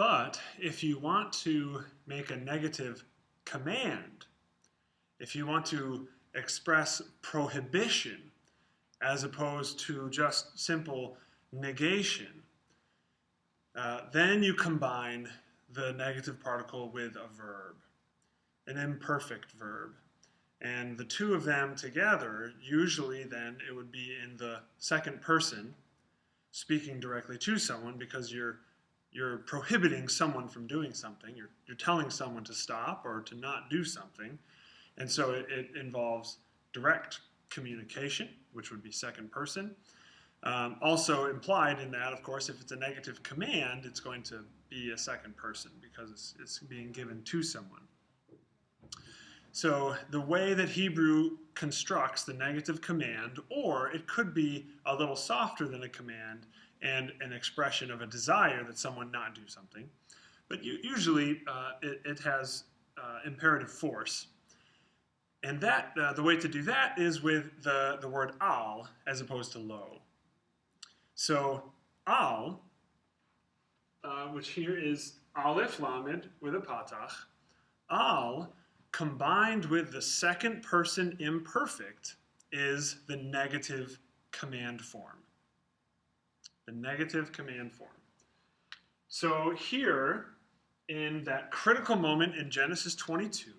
But if you want to make a negative command, if you want to express prohibition as opposed to just simple negation, then you combine the negative particle with a verb, an imperfect verb. And the two of them together, usually then it would be in the second person, speaking directly to someone, because you're prohibiting someone from doing something. You're telling someone to stop or to not do something. And so it involves direct communication, which would be second person. Also implied in that, of course, if it's a negative command, it's going to be a second person because it's being given to someone. So the way that Hebrew constructs the negative command, or it could be a little softer than a command and an expression of a desire that someone not do something, but usually it has imperative force. And that the way to do that is with the word al as opposed to lo. So al, which here is aleph lamed with a patach, al combined with the second person imperfect is the negative command form. The negative command form. So here, in that critical moment in Genesis 22,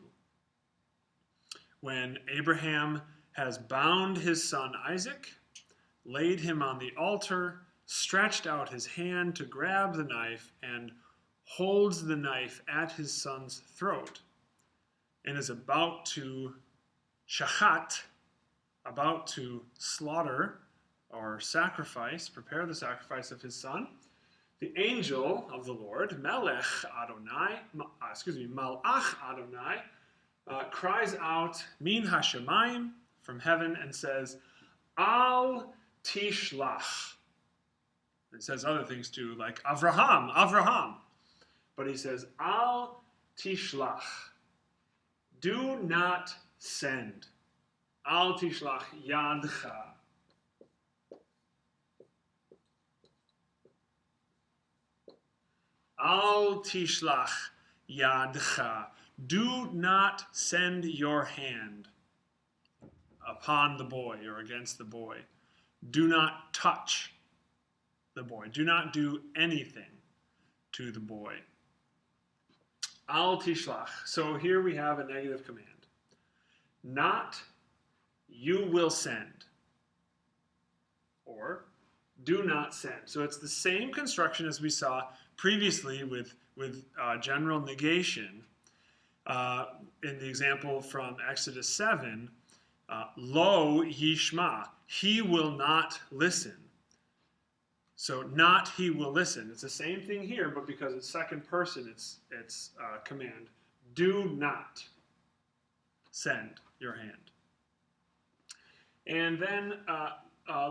when Abraham has bound his son Isaac, laid him on the altar, stretched out his hand to grab the knife, and holds the knife at his son's throat, and is about to shachat, about to slaughter or sacrifice, prepare the sacrifice of his son, the angel of the Lord, Malach Adonai, cries out, Min Hashemayim, from heaven, and says, Al Tishlach. It says other things too, like Avraham. But he says, Al Tishlach. Do not send. Al Tishlach Yadcha. Al Tishlach Yadcha. Do not send your hand upon the boy or against the boy. Do not touch the boy. Do not do anything to the boy. Al tishlach. So here we have a negative command. Not, you will send. Or, do not send. So it's the same construction as we saw previously with general negation. In the example from Exodus 7, lo yishma, he will not listen. So not he will listen. It's the same thing here, but because it's second person, it's command. Do not send your hand. And then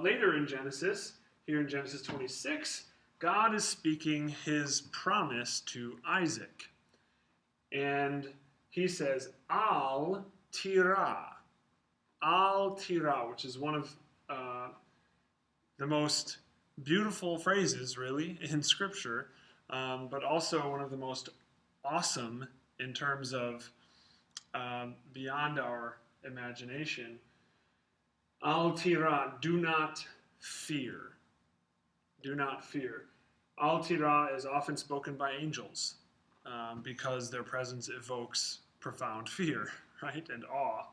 later in Genesis, here in Genesis 26, God is speaking his promise to Isaac. And he says, Al Tira. Al Tira, which is one of the most beautiful phrases, really, in Scripture, but also one of the most awesome in terms of beyond our imagination. Al Tira, do not fear. Do not fear. Al Tira is often spoken by angels because their presence evokes profound fear, right, and awe.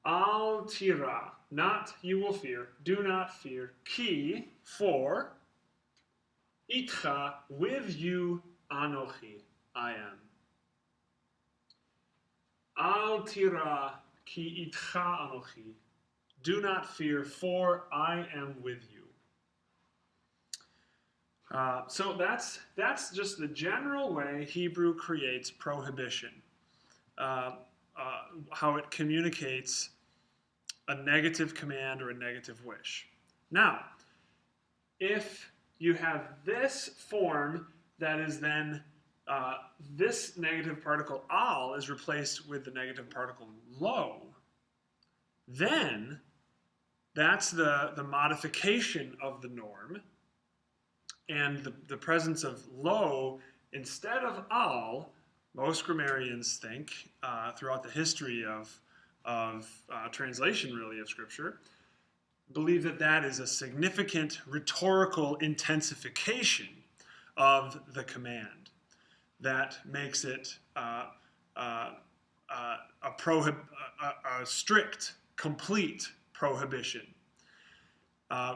Al tira, not you will fear, do not fear, ki, for, itcha, with you, anochi, I am. Al tira, ki itcha anochi, do not fear, for I am with you. So that's just the general way Hebrew creates prohibition. How it communicates a negative command or a negative wish. Now, if you have this form that is then, this negative particle al is replaced with the negative particle lo, then that's the modification of the norm, and the presence of lo instead of al, most grammarians think, throughout the history of translation, really, of Scripture, believe that that is a significant rhetorical intensification of the command that makes it a strict, complete prohibition,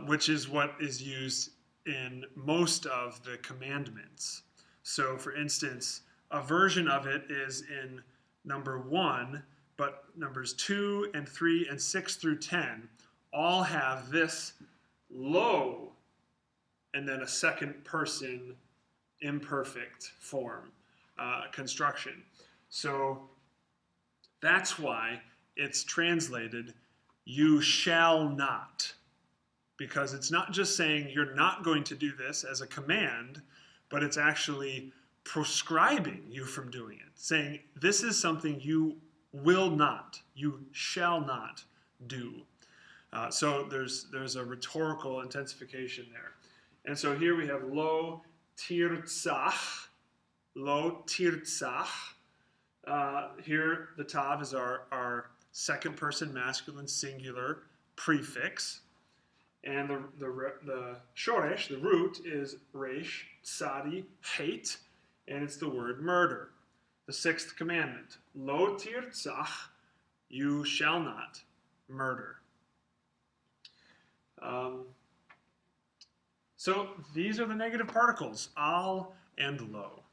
which is what is used in most of the commandments. So, for instance, a version of it is in number 1, but numbers 2 and 3 and 6 through 10 all have this lo and then a second person imperfect form construction. So that's why it's translated, you shall not. Because it's not just saying you're not going to do this as a command, but it's actually proscribing you from doing it. Saying this is something you will not, you shall not do. So there's a rhetorical intensification there. And so here we have lo tirtzach, lo tirtzach. Here the tav is our second person masculine singular prefix. And the shoresh, the root, is resh, tsadi, hate, and it's the word murder. The sixth commandment, lo tirtzach, you shall not murder. So these are the negative particles, al and lo.